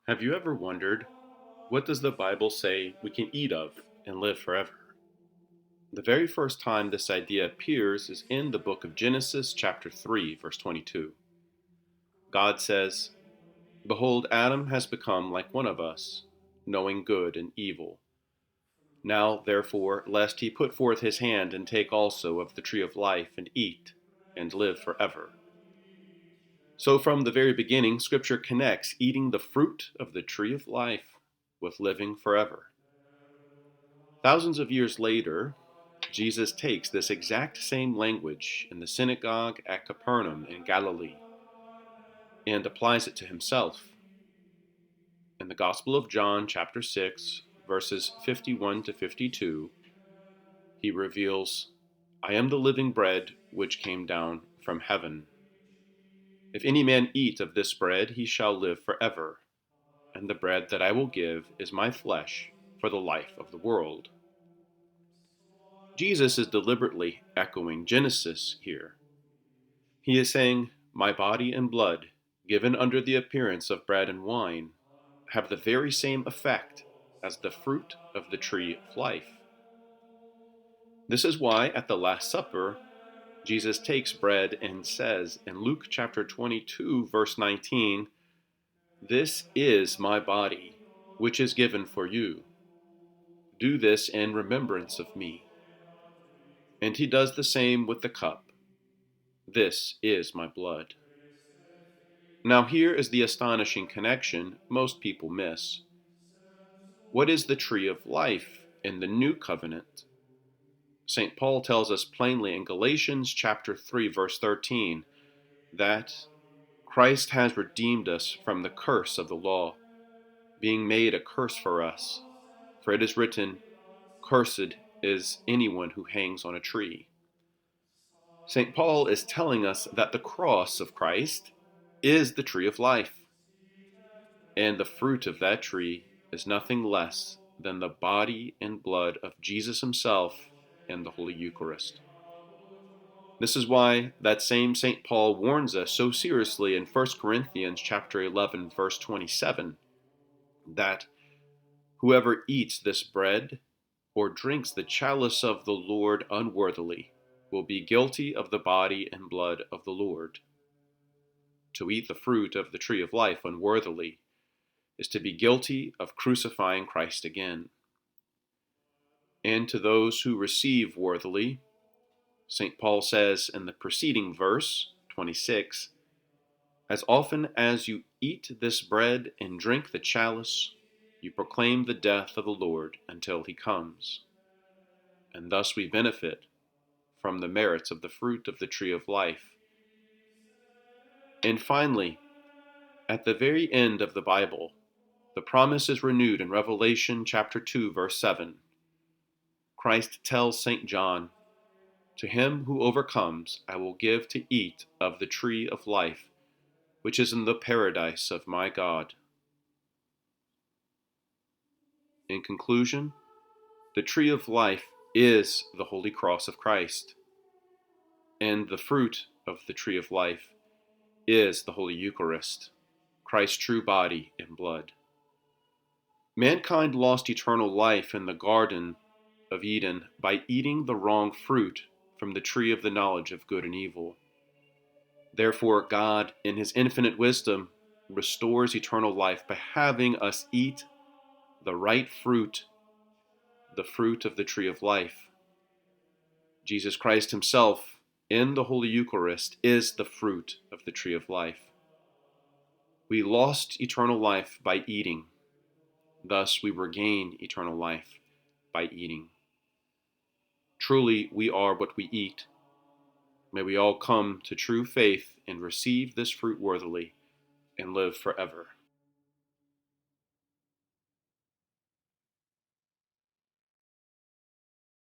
Have you ever wondered, what does the Bible say we can eat of and live forever? The very first time this idea appears is in the book of Genesis, chapter 3, verse 22. God says, "Behold, Adam has become like one of us, knowing good and evil. Now, therefore, lest he put forth his hand and take also of the tree of life and eat and live forever." So, from the very beginning, Scripture connects eating the fruit of the tree of life with living forever. Thousands of years later, Jesus takes this exact same language in the synagogue at Capernaum in Galilee and applies it to himself. In the Gospel of John, chapter 6, verses 51 to 52, he reveals, "I am the living bread which came down from heaven. If any man eat of this bread, he shall live forever. And the bread that I will give is my flesh for the life of the world." Jesus is deliberately echoing Genesis here. He is saying, "My body and blood, given under the appearance of bread and wine, have the very same effect as the fruit of the tree of life." This is why at the Last Supper, Jesus takes bread and says in Luke chapter 22, verse 19, "This is my body, which is given for you. Do this in remembrance of me." And he does the same with the cup. "This is my blood." Now, here is the astonishing connection most people miss. What is the tree of life in the new covenant? St. Paul tells us plainly in Galatians chapter 3, verse 13, that Christ has redeemed us from the curse of the law, being made a curse for us. For it is written, "Cursed is anyone who hangs on a tree." St. Paul is telling us that the cross of Christ is the tree of life, and the fruit of that tree is nothing less than the body and blood of Jesus himself in the Holy Eucharist. This is why that same St. Paul warns us so seriously in 1 Corinthians chapter 11, verse 27, that whoever eats this bread or drinks the chalice of the Lord unworthily will be guilty of the body and blood of the Lord. To eat the fruit of the tree of life unworthily is to be guilty of crucifying Christ again. And to those who receive worthily, St. Paul says in the preceding verse, 26, "As often as you eat this bread and drink the chalice, you proclaim the death of the Lord until he comes." And thus we benefit from the merits of the fruit of the tree of life. And finally, at the very end of the Bible, the promise is renewed in Revelation chapter 2, verse 7. Christ tells St. John, "To him who overcomes, I will give to eat of the tree of life, which is in the paradise of my God." In conclusion, the tree of life is the holy cross of Christ, and the fruit of the tree of life is the Holy Eucharist, Christ's true body and blood. Mankind lost eternal life in the Garden of Eden by eating the wrong fruit from the tree of the knowledge of good and evil. Therefore, God, in his infinite wisdom, restores eternal life by having us eat the right fruit, the fruit of the tree of life. Jesus Christ himself, in the Holy Eucharist, is the fruit of the tree of life. We lost eternal life by eating. Thus, we regain eternal life by eating. Truly, we are what we eat. May we all come to true faith and receive this fruit worthily and live forever.